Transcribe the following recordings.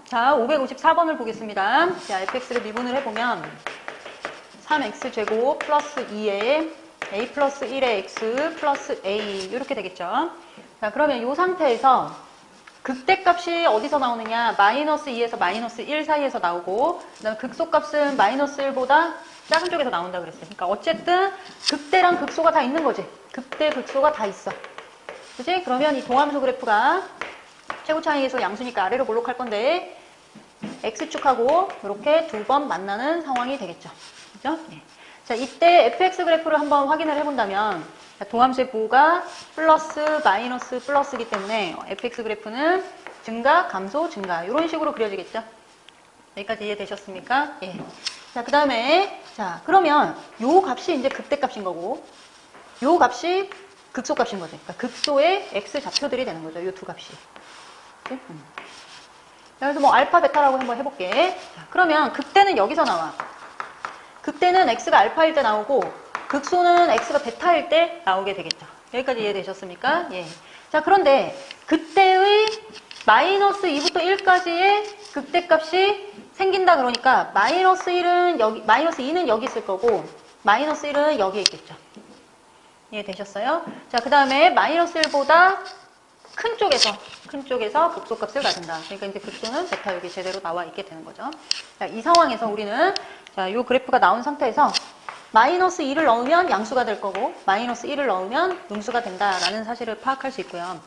자, 554번을 보겠습니다. 자, fx를 미분을 해보면 3x제곱 플러스 2에 a 플러스 1의 x 플러스 a 이렇게 되겠죠. 자, 그러면 이 상태에서 극대값이 어디서 나오느냐? 마이너스 2에서 마이너스 1 사이에서 나오고, 그다음에 극소값은 마이너스 1보다 작은 쪽에서 나온다 그랬어요. 그러니까 어쨌든 극대랑 극소가 다 있는 거지. 극대, 극소가 다 있어. 그치? 그러면 이 동함수 그래프가 최고차이계수 양수니까 아래로 볼록할 건데 x축하고 이렇게 두 번 만나는 상황이 되겠죠. 그죠? 네. 자, 이때 fx 그래프를 한번 확인을 해본다면 동함수의 부호가 플러스, 마이너스, 플러스이기 때문에 fx 그래프는 증가, 감소, 증가 이런 식으로 그려지겠죠. 여기까지 이해되셨습니까? 예. 자, 그 다음에 자, 그러면 요 값이 이제 극대값인 거고 요 값이 극소값인 거죠. 그러니까 극소의 x 좌표들이 되는 거죠. 요 두 값이. 그치? 그래서 뭐 알파, 베타라고 한번 해볼게. 자, 그러면 극대는 여기서 나와. 극대는 x가 알파일 때 나오고 극소는 x가 베타일 때 나오게 되겠죠. 여기까지 이해되셨습니까? 예. 자, 그런데 그때의 마이너스 2부터 1까지의 극대값이 생긴다 그러니까 마이너스 1은 여기, 마이너스 2는 여기 있을 거고 마이너스 1은 여기에 있겠죠. 이해되셨어요? 자, 그 다음에 마이너스 1보다 큰 쪽에서 극소값을 가진다. 그러니까 이제 극소는 베타 여기 제대로 나와 있게 되는 거죠. 자, 이 상황에서 우리는 자, 요 그래프가 나온 상태에서 마이너스 2를 넣으면 양수가 될 거고 마이너스 1을 넣으면 음수가 된다라는 사실을 파악할 수 있고요.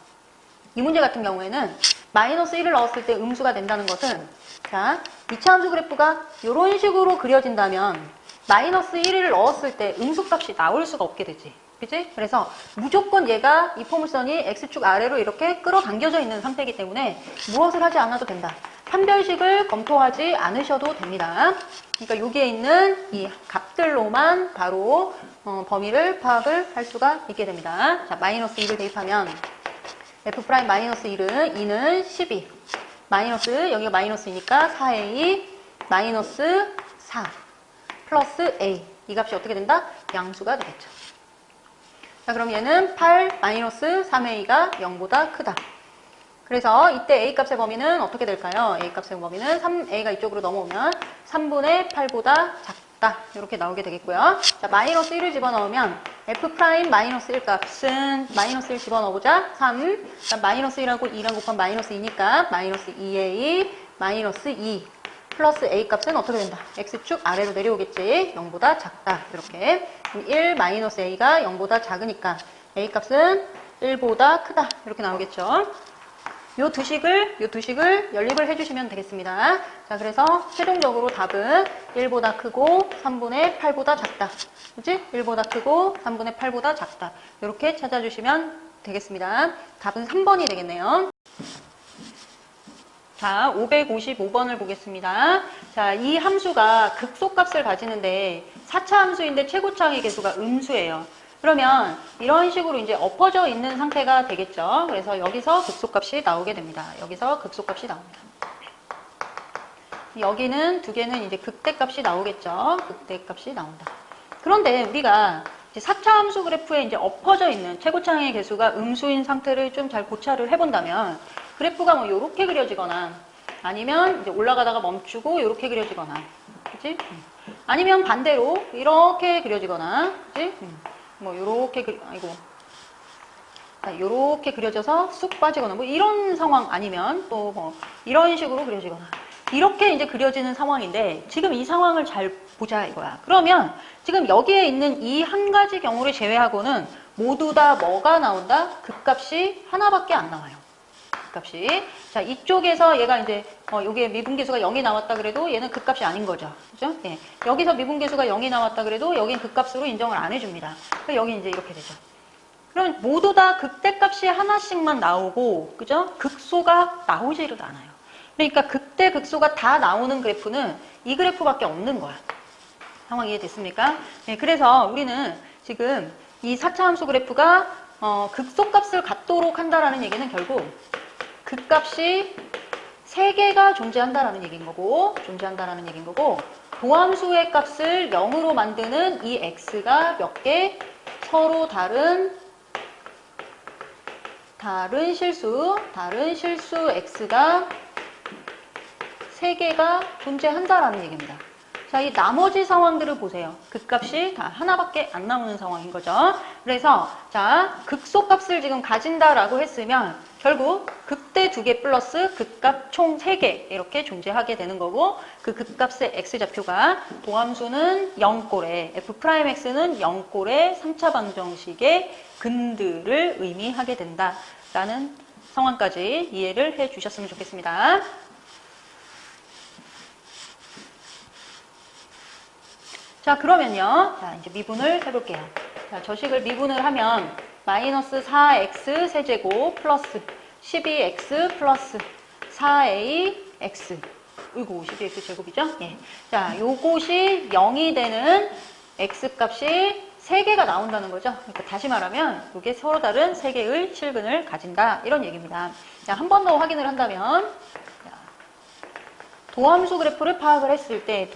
이 문제 같은 경우에는 마이너스 1을 넣었을 때 음수가 된다는 것은 자, 이차 함수 그래프가 이런 식으로 그려진다면 마이너스 1을 넣었을 때 음수값이 나올 수가 없게 되지. 그치? 그래서 무조건 얘가 이 포물선이 x축 아래로 이렇게 끌어당겨져 있는 상태이기 때문에 무엇을 하지 않아도 된다. 판별식을 검토하지 않으셔도 됩니다. 그러니까 여기에 있는 이 값들로만 바로 범위를 파악을 할 수가 있게 됩니다. 자, 마이너스 2를 대입하면 f 프라임 마이너스 2는 12 마이너스 여기가 마이너스이니까 4a 마이너스 4 플러스 a 이 값이 어떻게 된다? 양수가 되겠죠. 자, 그럼 얘는 8 마이너스 3a가 0보다 크다. 그래서 이때 a 값의 범위는 어떻게 될까요? a 값의 범위는 3a가 이쪽으로 넘어오면 3분의 8보다 작다. 이렇게 나오게 되겠고요. 자, 마이너스 1을 집어넣으면 f 프라임 마이너스 1 값은 마이너스 1 집어넣어보자. 3. 마이너스 1하고 2랑 곱하면 마이너스 2니까 마이너스 2a 마이너스 2 플러스 a 값은 어떻게 된다? x축 아래로 내려오겠지. 0보다 작다. 이렇게 1 마이너스 a가 0보다 작으니까 a 값은 1보다 크다. 이렇게 나오겠죠. 요 두 식을 연립을 해주시면 되겠습니다. 자, 그래서 최종적으로 답은 1보다 크고 3분의 8보다 작다. 그치? 1보다 크고 3분의 8보다 작다. 이렇게 찾아주시면 되겠습니다. 답은 3번이 되겠네요. 자, 555번을 보겠습니다. 자, 이 함수가 극소값을 가지는데 4차 함수인데 최고차의 계수가 음수예요. 그러면 이런 식으로 이제 엎어져 있는 상태가 되겠죠. 그래서 여기서 극소값이 나오게 됩니다. 여기서 극소값이 나옵니다. 여기는 두 개는 이제 극대값이 나오겠죠. 극대값이 나온다. 그런데 우리가 이제 4차 함수 그래프에 이제 엎어져 있는 최고차의 계수가 음수인 상태를 좀 잘 고찰을 해본다면 그래프가 뭐 요렇게 그려지거나 아니면 이제 올라가다가 멈추고 요렇게 그려지거나 그치? 아니면 반대로 이렇게 그려지거나 그치? 뭐 요렇게 요렇게 그려져서 쑥 빠지거나 뭐 이런 상황 아니면 또 뭐 이런 식으로 그려지거나 이렇게 이제 그려지는 상황인데 지금 이 상황을 잘 보자 이거야. 그러면 지금 여기에 있는 이 한 가지 경우를 제외하고는 모두 다 뭐가 나온다? 극값이 하나밖에 안 나와요. 극값이. 자, 이쪽에서 얘가 이제 여기에 미분계수가 0이 나왔다 그래도 얘는 극값이 아닌 거죠. 그죠? 예. 여기서 미분계수가 0이 나왔다 그래도 여긴 극값으로 인정을 안 해줍니다. 여기 이제 이렇게 되죠. 그럼 모두 다 극대값이 하나씩만 나오고, 그죠? 극소가 나오지를 않아요. 그러니까 극대, 극소가 다 나오는 그래프는 이 그래프밖에 없는 거야. 상황 이해됐습니까? 네, 그래서 우리는 지금 이 4차 함수 그래프가 극소값을 갖도록 한다라는 얘기는 결국 극값이 3개가 존재한다라는 얘기인 거고, 도함수의 값을 0으로 만드는 이 x가 몇 개? 서로 다른 실수 x가 3개가 존재한다라는 얘기입니다. 자, 이 나머지 상황들을 보세요. 극값이 다 하나밖에 안 나오는 상황인 거죠. 그래서 자, 극소값을 지금 가진다라고 했으면 결국 극대 2개 플러스 극값 총 3개 이렇게 존재하게 되는 거고, 그 극값의 x좌표가 도함수는 0꼴에 f'x는 0꼴의 3차 방정식의 근들을 의미하게 된다라는 상황까지 이해를 해 주셨으면 좋겠습니다. 자, 그러면요. 자, 이제 미분을 해볼게요. 자, 저식을 미분을 하면 마이너스 4x 세제곱 플러스 12x 플러스 4ax. 이거 12x 제곱이죠? 예. 자, 요것이 0이 되는 x 값이 3개가 나온다는 거죠. 그러니까 다시 말하면 이게 서로 다른 3개의 실근을 가진다. 이런 얘기입니다. 자, 한 번 더 확인을 한다면 도함수 그래프를 파악을 했을 때,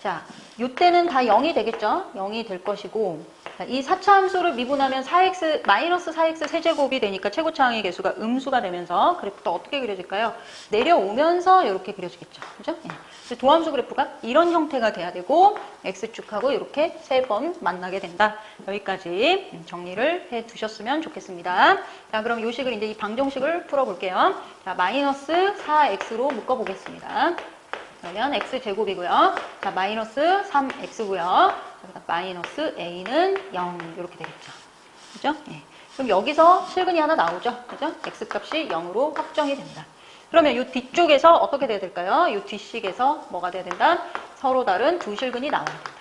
자, 이때는 다 0이 되겠죠? 0이 될 것이고, 자, 이 4차 함수를 미분하면 4x, 마이너스 4x 세제곱이 되니까 최고차항의 개수가 음수가 되면서 그래프가 어떻게 그려질까요? 내려오면서 이렇게 그려지겠죠. 그죠? 예. 도함수 그래프가 이런 형태가 돼야 되고, x축하고 이렇게 3번 만나게 된다. 여기까지 정리를 해 두셨으면 좋겠습니다. 자, 그럼 이 식을 이제 이 방정식을 풀어볼게요. 자, 마이너스 4x로 묶어보겠습니다. 그러면 x제곱이고요. 자, 마이너스 3x고요. 여기다 마이너스 a는 0 이렇게 되겠죠. 그죠? 예. 그럼 여기서 실근이 하나 나오죠. 그죠? x값이 0으로 확정이 된다. 그러면 이 뒤쪽에서 어떻게 돼야 될까요? 이 뒷식에서 뭐가 돼야 된다? 서로 다른 두 실근이 나와야 된다.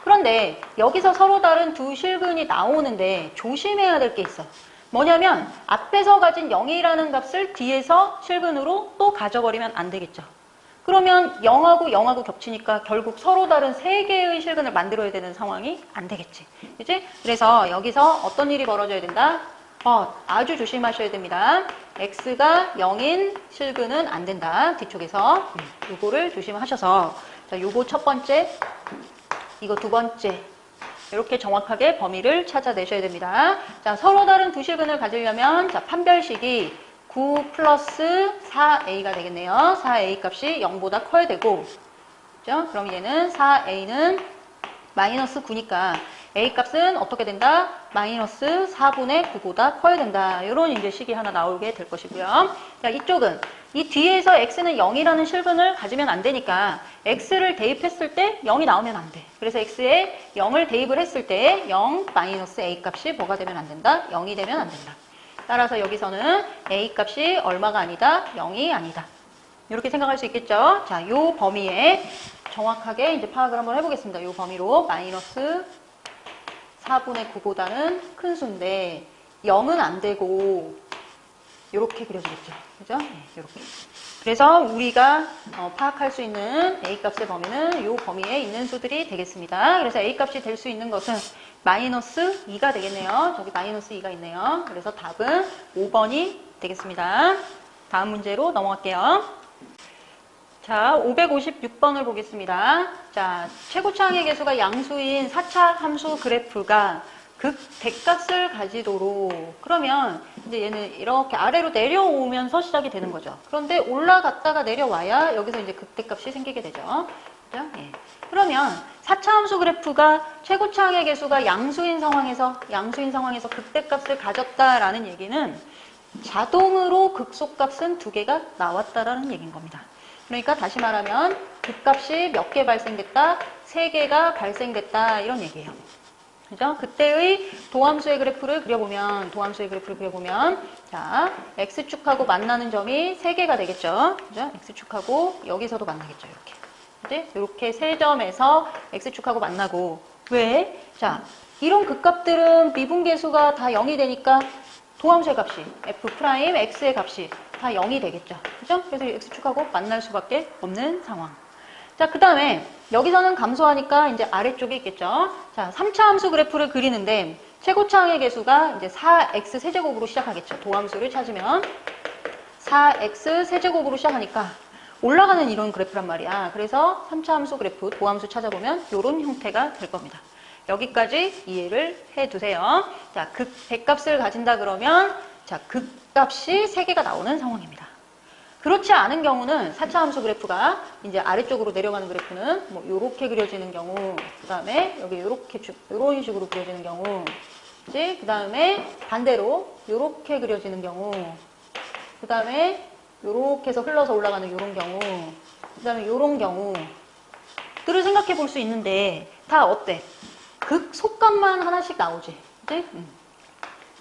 그런데 여기서 서로 다른 두 실근이 나오는데 조심해야 될 게 있어. 뭐냐면 앞에서 가진 0이라는 값을 뒤에서 실근으로 또 가져버리면 안 되겠죠. 그러면 0하고 0하고 겹치니까 결국 서로 다른 3개의 실근을 만들어야 되는 상황이 안 되겠지. 그치? 그래서 여기서 어떤 일이 벌어져야 된다? 아주 조심하셔야 됩니다. x가 0인 실근은 안 된다. 뒤쪽에서. 요거를 조심하셔서. 자, 요거 첫 번째, 이거 두 번째. 이렇게 정확하게 범위를 찾아내셔야 됩니다. 자, 서로 다른 두 실근을 가지려면, 자, 판별식이 9 플러스 4a가 되겠네요. 4a 값이 0보다 커야 되고, 그죠? 그럼 얘는 4a는 마이너스 9니까 a 값은 어떻게 된다? 마이너스 4분의 9보다 커야 된다. 이런 이제 식이 하나 나오게 될 것이고요. 자, 이쪽은 이 뒤에서 x는 0이라는 실근을 가지면 안 되니까 x를 대입했을 때 0이 나오면 안 돼. 그래서 x에 0을 대입을 했을 때 0 마이너스 a 값이 뭐가 되면 안 된다? 0이 되면 안 된다. 따라서 여기서는 a 값이 얼마가 아니다? 0이 아니다. 이렇게 생각할 수 있겠죠? 자, 요 범위에 정확하게 이제 파악을 한번 해보겠습니다. 요 범위로 마이너스 4분의 9보다는 큰 수인데 0은 안 되고 이렇게 그려지겠죠. 그죠? 네, 이렇게. 그래서 우리가 파악할 수 있는 A값의 범위는 이 범위에 있는 수들이 되겠습니다. 그래서 A값이 될 수 있는 것은 마이너스 2가 되겠네요. 저기 마이너스 2가 있네요. 그래서 답은 5번이 되겠습니다. 다음 문제로 넘어갈게요. 자, 556번을 보겠습니다. 자, 최고차항의 개수가 양수인 4차 함수 그래프가 극 대값을 가지도록, 그러면 이제 얘는 이렇게 아래로 내려오면서 시작이 되는 거죠. 그런데 올라갔다가 내려와야 여기서 이제 극대값이 생기게 되죠. 그죠? 예. 그러면 4차 함수 그래프가 최고차항의 개수가 양수인 상황에서 극대값을 가졌다라는 얘기는 자동으로 극소값은 2개가 나왔다라는 얘기인 겁니다. 그러니까 다시 말하면 극값이 몇 개 발생됐다? 3개가 발생됐다. 이런 얘기예요. 그죠? 그때의 도함수의 그래프를 그려보면, 자, x축하고 만나는 점이 3개가 되겠죠. 그죠? x축하고 여기서도 만나겠죠. 이렇게. 그지? 이렇게 세 점에서 x축하고 만나고. 왜? 자, 이런 극값들은 미분계수가 다 0이 되니까 도함수의 값이, f'x의 값이 다 0이 되겠죠. 그죠? 그래서 x축하고 만날 수밖에 없는 상황. 자, 그 다음에 여기서는 감소하니까 이제 아래쪽에 있겠죠. 자, 3차 함수 그래프를 그리는데 최고차항의 개수가 이제 4x 세제곱으로 시작하겠죠. 도함수를 찾으면 4x 세제곱으로 시작하니까 올라가는 이런 그래프란 말이야. 그래서 3차 함수 그래프 도함수 찾아보면 이런 형태가 될 겁니다. 여기까지 이해를 해두세요. 자, 극 대값을 가진다 그러면 자, 극값이 3개가 나오는 상황입니다. 그렇지 않은 경우는 4차 함수 그래프가 이제 아래쪽으로 내려가는 그래프는 뭐 요렇게 그려지는 경우, 그 다음에 여기 요렇게 요런 식으로 그려지는 경우, 그 다음에 반대로 요렇게 그려지는 경우, 그 다음에 요렇게 해서 흘러서 올라가는 요런 경우, 그 다음에 요런 경우들을 생각해 볼 수 있는데 다 어때? 극속값만 하나씩 나오지. 그치?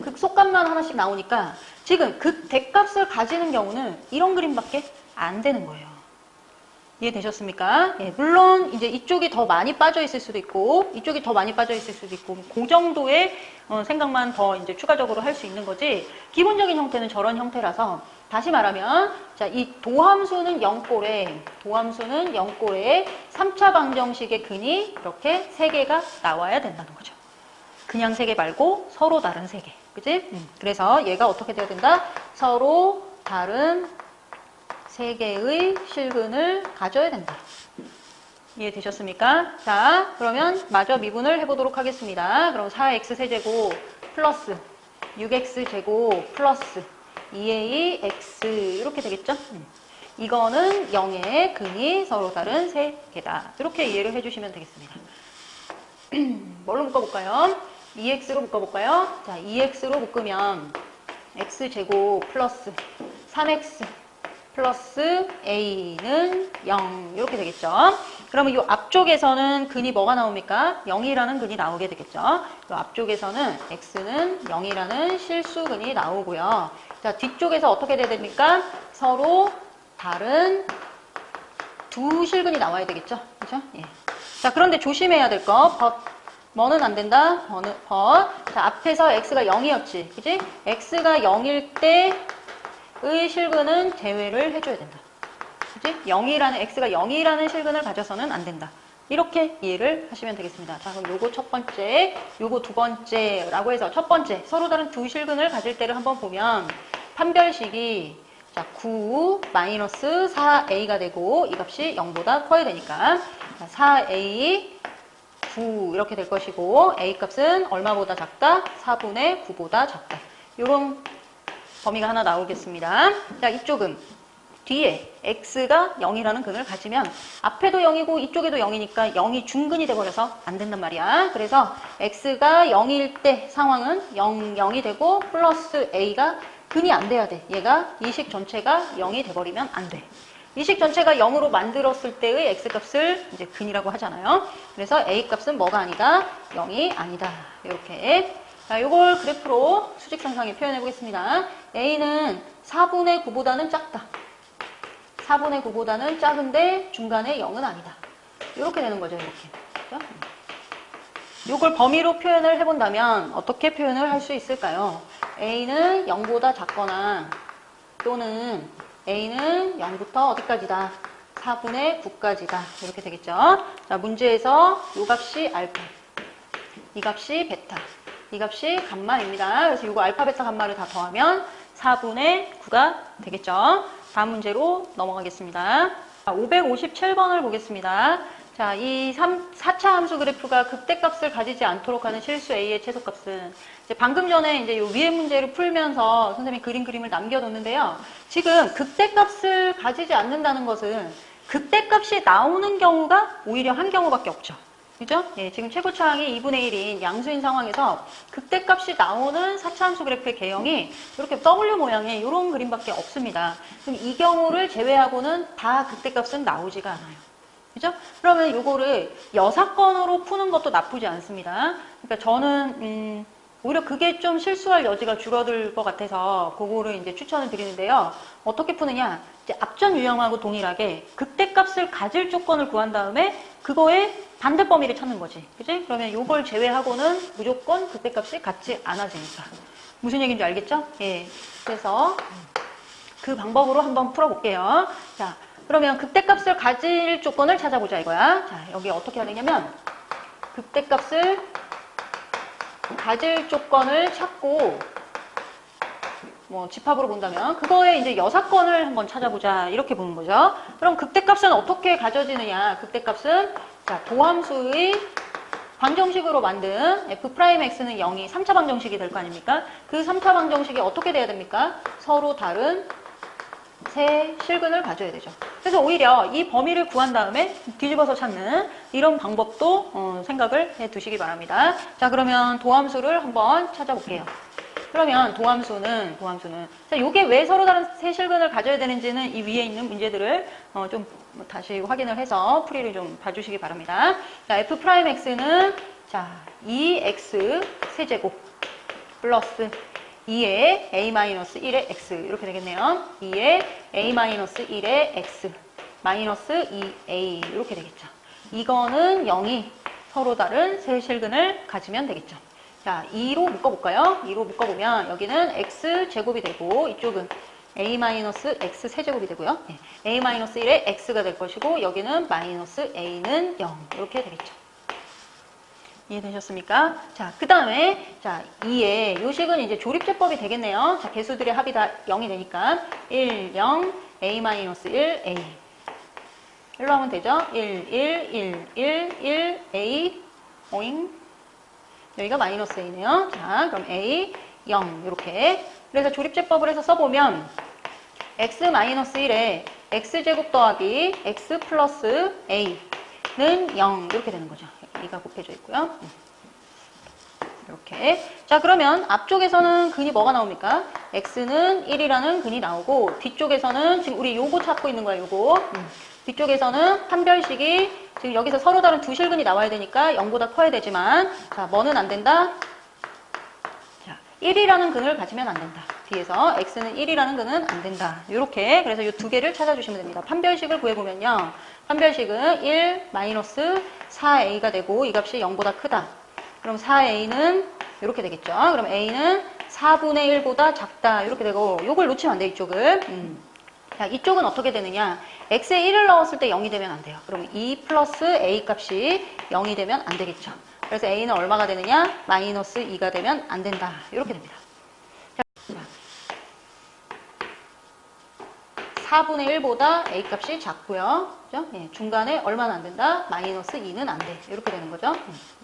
극속값만 하나씩 나오니까 지금 극대값을 가지는 경우는 이런 그림밖에 안 되는 거예요. 이해되셨습니까? 예, 물론 이제 이쪽이 더 많이 빠져 있을 수도 있고 이쪽이 더 많이 빠져 있을 수도 있고 그 정도의 생각만 더 이제 추가적으로 할 수 있는 거지 기본적인 형태는 저런 형태라서 다시 말하면 자, 이 도함수는 0꼴에 3차 방정식의 근이 이렇게 3개가 나와야 된다는 거죠. 그냥 3개 말고 서로 다른 3개. 그치? 그래서 얘가 어떻게 돼야 된다? 서로 다른 3개의 실근을 가져야 된다. 이해되셨습니까? 자, 그러면 마저 미분을 해보도록 하겠습니다. 그럼 4x 세제곱 플러스 6x 제곱 플러스 2ax 이렇게 되겠죠? 이거는 0의 근이 서로 다른 3개다. 이렇게 이해를 해주시면 되겠습니다. 뭘로 묶어볼까요? 2x로 묶어볼까요? 자, 2x로 묶으면 x제곱 플러스 3x 플러스 a는 0 이렇게 되겠죠. 그러면 이 앞쪽에서는 근이 뭐가 나옵니까? 0이라는 근이 나오게 되겠죠. 이 앞쪽에서는 x는 0이라는 실수근이 나오고요. 자, 뒤쪽에서 어떻게 돼야 됩니까? 서로 다른 두 실근이 나와야 되겠죠. 그죠? 예. 자, 그런데 조심해야 될 거. 뭐는 안 된다? 자, 앞에서 x가 0이었지. 그지? x가 0일 때의 실근은 제외를 해줘야 된다. 그지? x가 0이라는 실근을 가져서는 안 된다. 이렇게 이해를 하시면 되겠습니다. 자, 그럼 요거 첫 번째, 요거 두 번째라고 해서 첫 번째, 서로 다른 두 실근을 가질 때를 한번 보면 판별식이 자, 9 마이너스 4a가 되고 이 값이 0보다 커야 되니까 자, 4a 9 이렇게 될 것이고 a 값은 얼마보다 작다? 4분의 9보다 작다. 이런 범위가 하나 나오겠습니다. 자, 이쪽은 뒤에 x가 0이라는 근을 가지면 앞에도 0이고 이쪽에도 0이니까 0이 중근이 돼버려서 안 된단 말이야. 그래서 x가 0일 때 상황은 0, 0이 되고 플러스 a가 근이 안 돼야 돼. 얘가 이 식 전체가 0이 돼버리면 안 돼. 이 식 전체가 0으로 만들었을 때의 x값을 이제 근이라고 하잖아요. 그래서 a값은 뭐가 아니다? 0이 아니다. 이렇게. 자, 요걸 그래프로 수직상상에 표현해 보겠습니다. a는 4분의 9보다는 작다. 4분의 9보다는 작은데 중간에 0은 아니다. 이렇게 되는 거죠. 이렇게. 그렇죠? 요걸 범위로 표현을 해본다면 어떻게 표현을 할 수 있을까요? a는 0보다 작거나 또는 a는 0부터 어디까지다? 4분의 9까지다. 이렇게 되겠죠. 자, 문제에서 요 값이 알파, 이 값이 베타, 이 값이 감마입니다. 그래서 요거 알파, 베타, 감마를 다 더하면 4분의 9가 되겠죠. 다음 문제로 넘어가겠습니다. 557번을 보겠습니다. 자, 이 4차 함수 그래프가 극대값을 가지지 않도록 하는 실수 A의 최소값은 이제 방금 전에 이제 요 위에 문제를 풀면서 선생님이 그림을 남겨뒀는데요. 지금 극대값을 가지지 않는다는 것은 극대값이 나오는 경우가 오히려 한 경우밖에 없죠. 그죠? 예, 지금 최고차항이 2분의 1인 양수인 상황에서 극대값이 나오는 4차 함수 그래프의 개형이 이렇게 W 모양의 이런 그림밖에 없습니다. 그럼 이 경우를 제외하고는 다 극대값은 나오지가 않아요. 그죠? 그러면 요거를 여사건으로 푸는 것도 나쁘지 않습니다. 그러니까 저는 오히려 그게 좀 실수할 여지가 줄어들 것 같아서 그거를 이제 추천을 드리는데요. 어떻게 푸느냐? 이제 앞전 유형하고 동일하게 극대값을 가질 조건을 구한 다음에 그거의 반대 범위를 찾는 거지. 그지? 그러면 요걸 제외하고는 무조건 극대값이 같지 않아지니까. 무슨 얘기인지 알겠죠? 예. 그래서 그 방법으로 한번 풀어볼게요. 자. 그러면 극대값을 가질 조건을 찾아보자 이거야. 자, 여기 어떻게 해야 되냐면 극대값을 가질 조건을 찾고 뭐 집합으로 본다면 그거에 이제 여사건을 한번 찾아보자 이렇게 보는 거죠. 그럼 극대값은 어떻게 가져지느냐? 극대값은 자, 도함수의 방정식으로 만든 f'x는 0이 3차 방정식이 될 거 아닙니까? 그 3차 방정식이 어떻게 돼야 됩니까? 서로 다른 세 실근을 가져야 되죠. 그래서 오히려 이 범위를 구한 다음에 뒤집어서 찾는 이런 방법도 생각을 해 두시기 바랍니다. 자, 그러면 도함수를 한번 찾아볼게요. 그러면 도함수는 자, 요게 왜 서로 다른 세 실근을 가져야 되는지는 이 위에 있는 문제들을 좀 다시 확인을 해서 풀이를 좀 봐주시기 바랍니다. 자, f'x는 자 2x 세제곱 플러스 2의 a-1의 x 이렇게 되겠네요. 2의 a-1의 x 마이너스 2a 이렇게 되겠죠. 이거는 0이 서로 다른 세 실근을 가지면 되겠죠. 자, 2로 묶어볼까요? 2로 묶어보면 여기는 x제곱이 되고 이쪽은 a-x 세제곱이 되고요. 네. a-1의 x가 될 것이고 여기는 마이너스 a는 0 이렇게 되겠죠. 이해되셨습니까? 자, 그 다음에 자 2의 요식은 이제 조립제법이 되겠네요. 자, 개수들의 합이 다 0이 되니까 1, 0, a-1, a 일로 하면 되죠? 1, 1, 1, 1, 1, a, 오잉 여기가 마이너스 a네요. 자, 그럼 a, 0 이렇게 그래서 조립제법을 해서 써보면 x-1에 x제곱 더하기 x 플러스 a는 0 이렇게 되는 거죠. 2가 곱해져 있고요. 이렇게. 자, 그러면 앞쪽에서는 근이 뭐가 나옵니까? x는 1이라는 근이 나오고 뒤쪽에서는 지금 우리 요거 찾고 있는 거야, 요거. 뒤쪽에서는 판별식이 지금 여기서 서로 다른 두 실근이 나와야 되니까 0보다 커야 되지만 자, 뭐는 안 된다? 자, 1이라는 근을 가지면 안 된다. 뒤에서 x는 1이라는 근은 안 된다. 이렇게 그래서 이 두 개를 찾아주시면 됩니다. 판별식을 구해보면요. 판별식은 1 마이너스 4a가 되고 이 값이 0보다 크다. 그럼 4a는 이렇게 되겠죠. 그럼 a는 4분의 1보다 작다. 이렇게 되고 이걸 놓치면 안 돼, 이쪽을. 자, 이쪽은 어떻게 되느냐. x에 1을 넣었을 때 0이 되면 안 돼요. 그럼 2 플러스 a 값이 0이 되면 안 되겠죠. 그래서 a는 얼마가 되느냐? 마이너스 2가 되면 안 된다. 이렇게 됩니다. 자, 4분의 1보다 a 값이 작고요. 그죠? 예, 중간에 얼마나 안 된다? 마이너스 2는 안 돼. 이렇게 되는 거죠.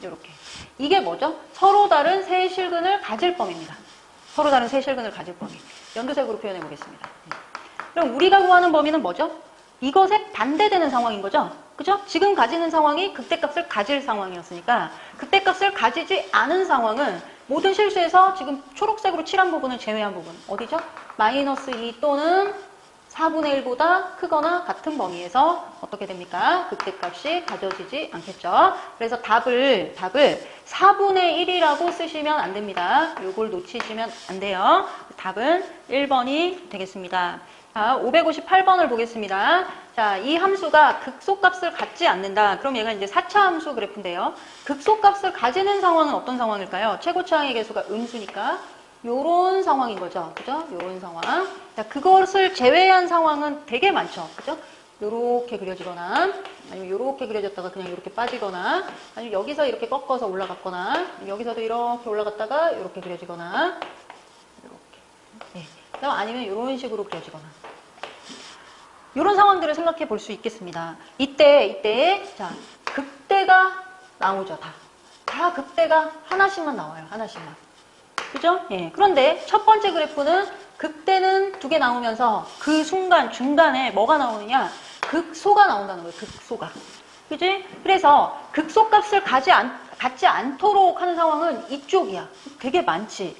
이렇게. 이게 뭐죠? 서로 다른 세 실근을 가질 범위입니다. 서로 다른 세 실근을 가질 범위. 연두색으로 표현해 보겠습니다. 그럼 우리가 구하는 범위는 뭐죠? 이것에 반대되는 상황인 거죠. 그죠? 지금 가지는 상황이 극대값을 가질 상황이었으니까 극대값을 가지지 않은 상황은 모든 실수에서 지금 초록색으로 칠한 부분을 제외한 부분 어디죠? 마이너스 2 또는 4분의 1보다 크거나 같은 범위에서 어떻게 됩니까? 극대값이 가져지지 않겠죠. 그래서 답을 4분의 1이라고 쓰시면 안 됩니다. 요걸 놓치시면 안 돼요. 답은 1번이 되겠습니다. 자, 558번을 보겠습니다. 자, 이 함수가 극소값을 갖지 않는다. 그럼 얘가 이제 4차 함수 그래프인데요. 극소값을 가지는 상황은 어떤 상황일까요? 최고차항의 개수가 음수니까 요런 상황인 거죠. 그죠? 요런 상황. 자, 그것을 제외한 상황은 되게 많죠. 그죠? 요렇게 그려지거나 아니면 요렇게 그려졌다가 그냥 이렇게 빠지거나 아니면 여기서 이렇게 꺾어서 올라갔거나 여기서도 이렇게 올라갔다가 이렇게 그려지거나 이렇게. 네. 그다음 아니면 이런 식으로 그려지거나 이런 상황들을 생각해 볼 수 있겠습니다. 이때 자 극대가 나오죠. 다 극대가 하나씩만 나와요. 하나씩만. 그죠? 예. 그런데 첫 번째 그래프는 극대는 두 개 나오면서 그 순간 중간에 뭐가 나오느냐? 극소가 나온다는 거예요. 극소가. 그지? 그래서 극소값을 갖지 않도록 하는 상황은 이쪽이야. 되게 많지.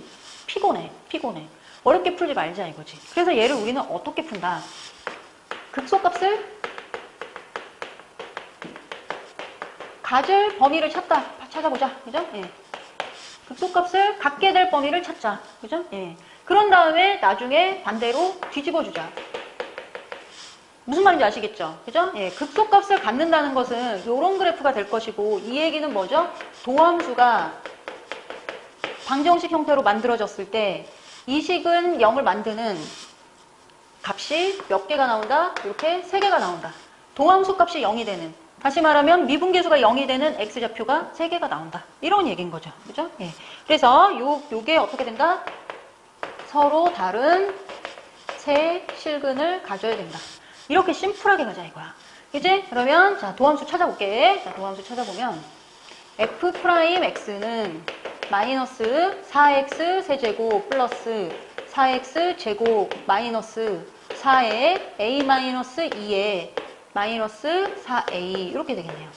피곤해. 어렵게 풀지 말자 이거지. 그래서 얘를 우리는 어떻게 푼다? 극소값을 가질 범위를 찾아보자. 그죠? 예. 극소값을 갖게 될 범위를 찾자. 그죠? 예. 그런 다음에 나중에 반대로 뒤집어주자. 무슨 말인지 아시겠죠? 그죠? 예. 극소값을 갖는다는 것은 이런 그래프가 될 것이고 이 얘기는 뭐죠? 도함수가 방정식 형태로 만들어졌을 때 이 식은 0을 만드는 값이 몇 개가 나온다? 이렇게 3개가 나온다. 도함수 값이 0이 되는, 다시 말하면 미분계수가 0이 되는 x좌표가 3개가 나온다. 이런 얘기인 거죠. 그죠? 예. 그래서 요게 어떻게 된다? 서로 다른 세 실근을 가져야 된다. 이렇게 심플하게 가자 이거야. 이제 그러면 자 도함수 찾아볼게. 자 도함수 찾아보면 f'x는 마이너스 4x 세제곱 플러스 4x 제곱 마이너스 4에 a 마이너스 2에 마이너스 4a 이렇게 되겠네요.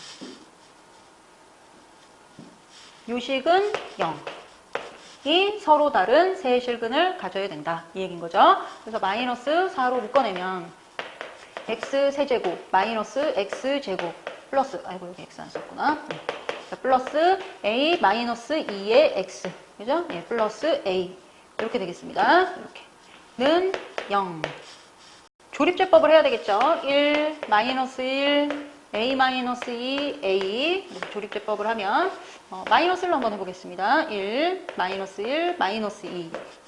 요식은 0. 이 서로 다른 세 실근을 가져야 된다. 이 얘기인 거죠. 그래서 마이너스 4로 묶어내면 x 세제곱 마이너스 x 제곱 플러스 아이고 여기 x 안 썼구나. 자, 플러스 a 마이너스 2의 x 그죠? 예, 플러스 a 이렇게 되겠습니다. 이렇게는 0. 조립제법을 해야 되겠죠. 1 마이너스 1 a 마이너스 2 a 조립제법을 하면 마이너스를 한번 해보겠습니다. 1 마이너스 1 마이너스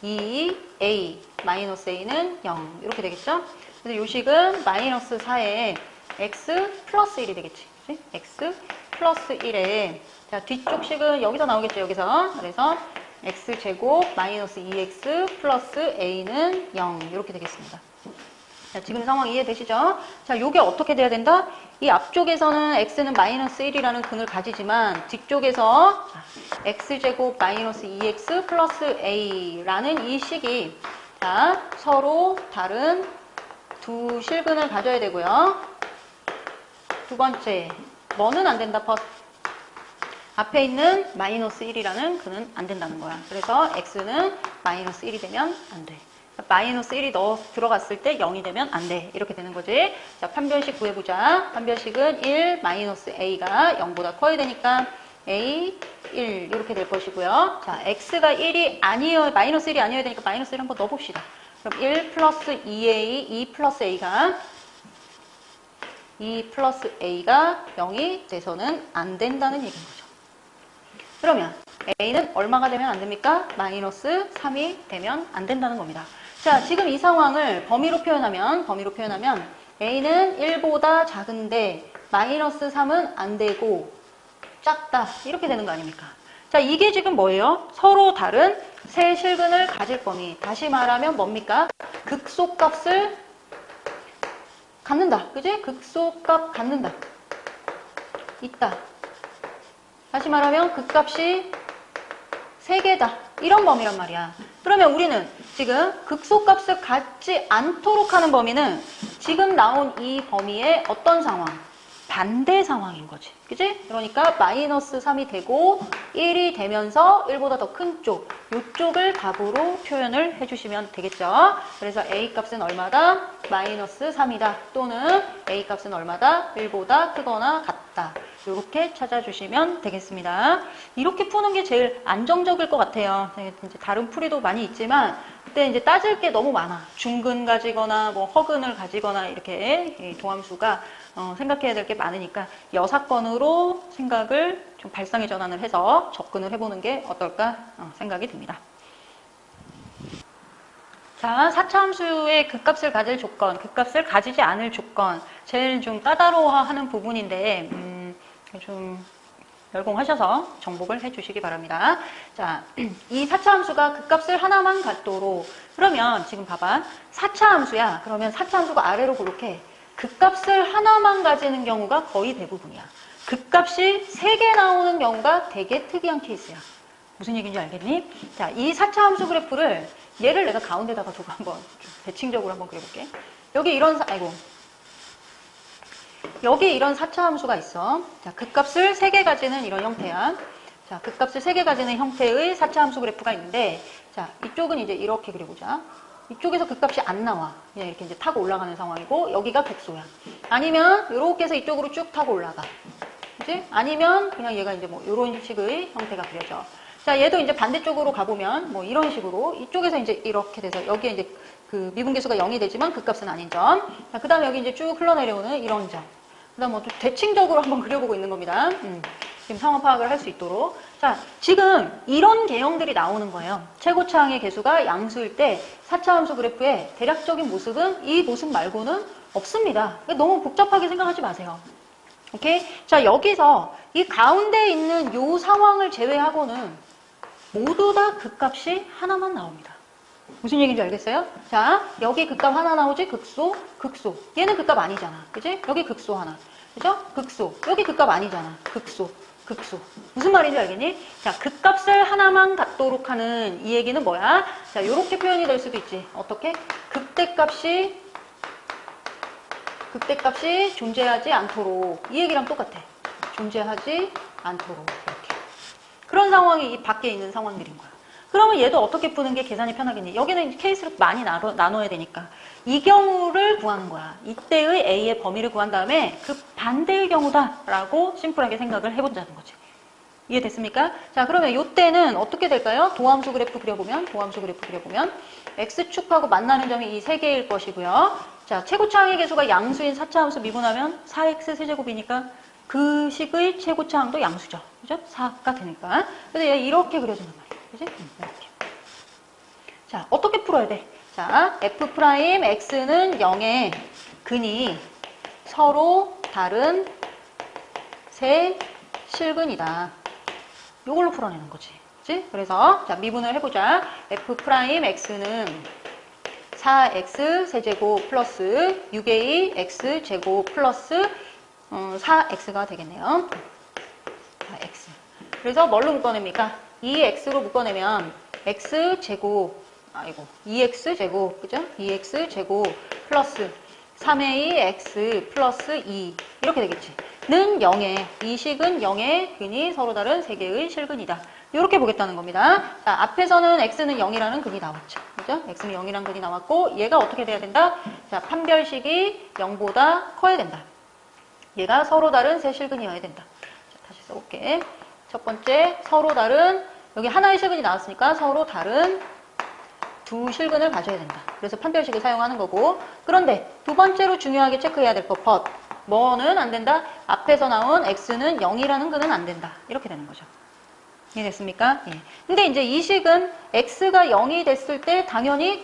2 a 마이너스 a는 0 이렇게 되겠죠. 그래서 요식은 마이너스 4에 x 플러스 1이 되겠지. 그치? x 플러스 1에 자 뒤쪽 식은 여기서 나오겠죠. 여기서 그래서 x제곱 마이너스 2x 플러스 a는 0 이렇게 되겠습니다. 자, 지금 상황 이해되시죠? 자, 요게 어떻게 돼야 된다? 이 앞쪽에서는 x는 마이너스 1이라는 근을 가지지만 뒤쪽에서 x제곱 마이너스 2x 플러스 a라는 이 식이 자, 서로 다른 두 실근을 가져야 되고요. 두 번째, 뭐는 안 된다, 벗. 앞에 있는 마이너스 1이라는 근은 안 된다는 거야. 그래서 x는 마이너스 1이 되면 안 돼. 마이너스 1이 들어갔을 때 0이 되면 안 돼. 이렇게 되는 거지. 자, 판별식 구해보자. 판별식은 1 마이너스 a가 0보다 커야 되니까 a 1 이렇게 될 것이고요. 자, x가 1이 아니어야 마이너스 1이 아니어야 되니까 마이너스 1 한번 넣어봅시다. 그럼 1 플러스 2a 2 플러스 a가 2 플러스 a가 0이 돼서는 안 된다는 얘기인 거죠. 그러면 a는 얼마가 되면 안 됩니까? 마이너스 3이 되면 안 된다는 겁니다. 자, 지금 이 상황을 범위로 표현하면 a는 1보다 작은데 마이너스 3은 안 되고 작다. 이렇게 되는 거 아닙니까? 자, 이게 지금 뭐예요? 서로 다른 세 실근을 가질 범위. 다시 말하면 뭡니까? 극소값을 갖는다. 그지? 극소값 갖는다. 있다. 다시 말하면 극값이 3개다. 이런 범위란 말이야. 그러면 우리는 지금 극소값을 갖지 않도록 하는 범위는 지금 나온 이 범위의 어떤 상황? 반대 상황인 거지. 그지? 그러니까 마이너스 3이 되고 1이 되면서 1보다 더 큰 쪽, 이쪽을 답으로 표현을 해주시면 되겠죠. 그래서 a 값은 얼마다? 마이너스 3이다. 또는 a 값은 얼마다? 1보다 크거나 같다. 이렇게 찾아주시면 되겠습니다. 이렇게 푸는 게 제일 안정적일 것 같아요. 이제 다른 풀이도 많이 있지만 그때 이제 따질 게 너무 많아. 중근 가지거나 뭐 허근을 가지거나 이렇게 도함수가 생각해야 될 게 많으니까 여사건으로 생각을 좀 발상의 전환을 해서 접근을 해보는 게 어떨까 생각이 듭니다. 자, 4차 함수의 극값을 가질 조건, 극값을 가지지 않을 조건, 제일 좀 까다로워하는 부분인데 좀 열공하셔서 정복을 해주시기 바랍니다. 자, 이 4차 함수가 극값을 하나만 갖도록 그러면 지금 봐봐. 4차 함수야. 그러면 4차 함수가 아래로 그렇게 극값을 하나만 가지는 경우가 거의 대부분이야. 극값이 3개 나오는 경우가 되게 특이한 케이스야. 무슨 얘기인지 알겠니? 자, 이 4차 함수 그래프를 얘를 내가 가운데다가 두고 한번 대칭적으로 한번 그려볼게. 여기 이런 여기 이런 4차 함수가 있어. 자, 극값을 3개 가지는 이런 형태야. 자, 극값을 3개 가지는 형태의 4차 함수 그래프가 있는데, 자, 이쪽은 이제 이렇게 그려보자. 이쪽에서 극값이 안 나와. 그냥 이렇게 이제 타고 올라가는 상황이고, 여기가 극소야. 아니면, 이렇게 해서 이쪽으로 쭉 타고 올라가. 그치? 아니면, 그냥 얘가 이제 뭐, 이런 식의 형태가 그려져. 자, 얘도 이제 반대쪽으로 가보면, 뭐, 이런 식으로, 이쪽에서 이제 이렇게 돼서, 여기에 이제 그 미분계수가 0이 되지만 극값은 아닌 점. 자, 그 다음에 여기 이제 쭉 흘러내려오는 이런 점. 그 다음 뭐 대칭적으로 한번 그려보고 있는 겁니다. 지금 상황 파악을 할 수 있도록. 자, 지금 이런 개형들이 나오는 거예요. 최고차항의 개수가 양수일 때 4차 함수 그래프의 대략적인 모습은 이 모습 말고는 없습니다. 너무 복잡하게 생각하지 마세요. 오케이? 자, 여기서 이 가운데 있는 이 상황을 제외하고는 모두 다 극값이 하나만 나옵니다. 무슨 얘기인지 알겠어요? 자, 여기 극값 하나 나오지? 극소, 극소. 얘는 극값 아니잖아. 그지? 여기 극소 하나. 그죠? 극소. 여기 극값 아니잖아. 극소. 극소. 무슨 말인지 알겠니? 자, 극값을 하나만 갖도록 하는 이 얘기는 뭐야? 자, 이렇게 표현이 될 수도 있지. 어떻게? 극대값이 존재하지 않도록. 이 얘기랑 똑같아. 존재하지 않도록. 이렇게. 그런 상황이 이 밖에 있는 상황들인 거야. 그러면 얘도 어떻게 푸는 게 계산이 편하겠니? 여기는 케이스를 많이 나눠야 되니까. 이 경우를 구하는 거야. 이때의 A의 범위를 구한 다음에 그 반대의 경우다라고 심플하게 생각을 해본다는 거지. 이해됐습니까? 자, 그러면 이때는 어떻게 될까요? 도함수 그래프 그려보면 X축하고 만나는 점이 이 세 개일 것이고요. 자, 최고차항의 개수가 양수인 4차함수 미분하면 4x 세제곱이니까 그 식의 최고차항도 양수죠. 그죠? 4가 되니까. 그래서 얘 이렇게 그려주는 말이야. 그지? 이렇게. 자, 어떻게 풀어야 돼? 자, F'X는 0의 근이 서로 다른 세 실근이다. 요걸로 풀어내는 거지. 그치? 그래서, 자, 미분을 해보자. F'X는 4x 세제곱 플러스 6a x제곱 플러스 4x가 되겠네요. 4x. 그래서 뭘로 묶어냅니까? 2x로 묶어내면 x제곱, 2x제곱, 그죠? 2x제곱 플러스 3ax 플러스 2 이렇게 되겠지. 는 0의, 이 식은 0의 근이 서로 다른 세 개의 실근이다. 이렇게 보겠다는 겁니다. 자, 앞에서는 x는 0이라는 근이 나왔죠. 그죠? x는 0이라는 근이 나왔고 얘가 어떻게 돼야 된다? 자, 판별식이 0보다 커야 된다. 얘가 서로 다른 세 실근이어야 된다. 자, 다시 써볼게. 첫 번째, 서로 다른, 여기 하나의 실근이 나왔으니까 서로 다른 두 실근을 가져야 된다. 그래서 판별식을 사용하는 거고. 그런데 두 번째로 중요하게 체크해야 될 것, but. 뭐는 안 된다? 앞에서 나온 x는 0이라는 근은 안 된다. 이렇게 되는 거죠. 이해됐습니까? 예. 근데 이제 이 식은 x가 0이 됐을 때 당연히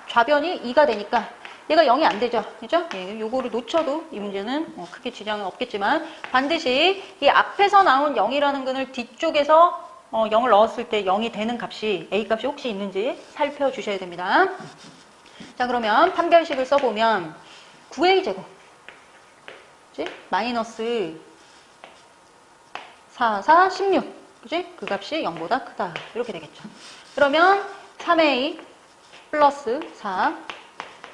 좌변이 2가 되니까 얘가 0이 안 되죠. 그죠? 예, 요거를 놓쳐도 이 문제는 크게 지장은 없겠지만 반드시 이 앞에서 나온 0이라는 근을 뒤쪽에서 0을 넣었을 때 0이 되는 값이 A 값이 혹시 있는지 살펴주셔야 됩니다. 자, 그러면 판별식을 써보면 9A 제곱 그치? 마이너스 4, 4, 16 그치? 그 값이 0보다 크다. 이렇게 되겠죠. 그러면 3a 플러스 4,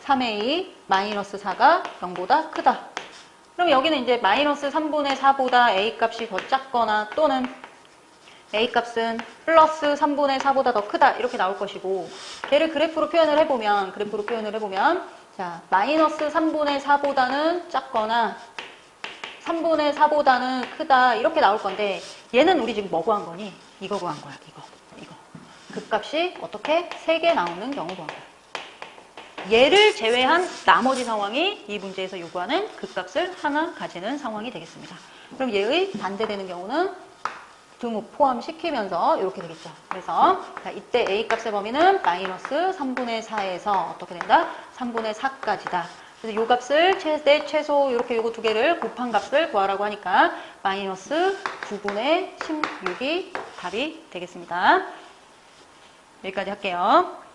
3a 마이너스 4가 0보다 크다. 그럼 여기는 이제 마이너스 3분의 4보다 a 값이 더 작거나 또는 a 값은 플러스 3분의 4보다 더 크다. 이렇게 나올 것이고 걔를 그래프로 표현을 해보면 자, 마이너스 3분의 4보다는 작거나 3분의 4보다는 크다 이렇게 나올 건데 얘는 우리 지금 뭐 구한 거니? 이거 구한 거야. 이거. 극값이 어떻게? 3개 나오는 경우 구한 거야. 얘를 제외한 나머지 상황이 이 문제에서 요구하는 극값을 하나 가지는 상황이 되겠습니다. 그럼 얘의 반대되는 경우는 등호 포함시키면서 이렇게 되겠죠. 그래서 자, 이때 A값의 범위는 마이너스 3분의 4에서 어떻게 된다? 3분의 4까지다. 그래서 요 값을 최소 이렇게 요거 두 개를 곱한 값을 구하라고 하니까 마이너스 9분의 16이 답이 되겠습니다. 여기까지 할게요.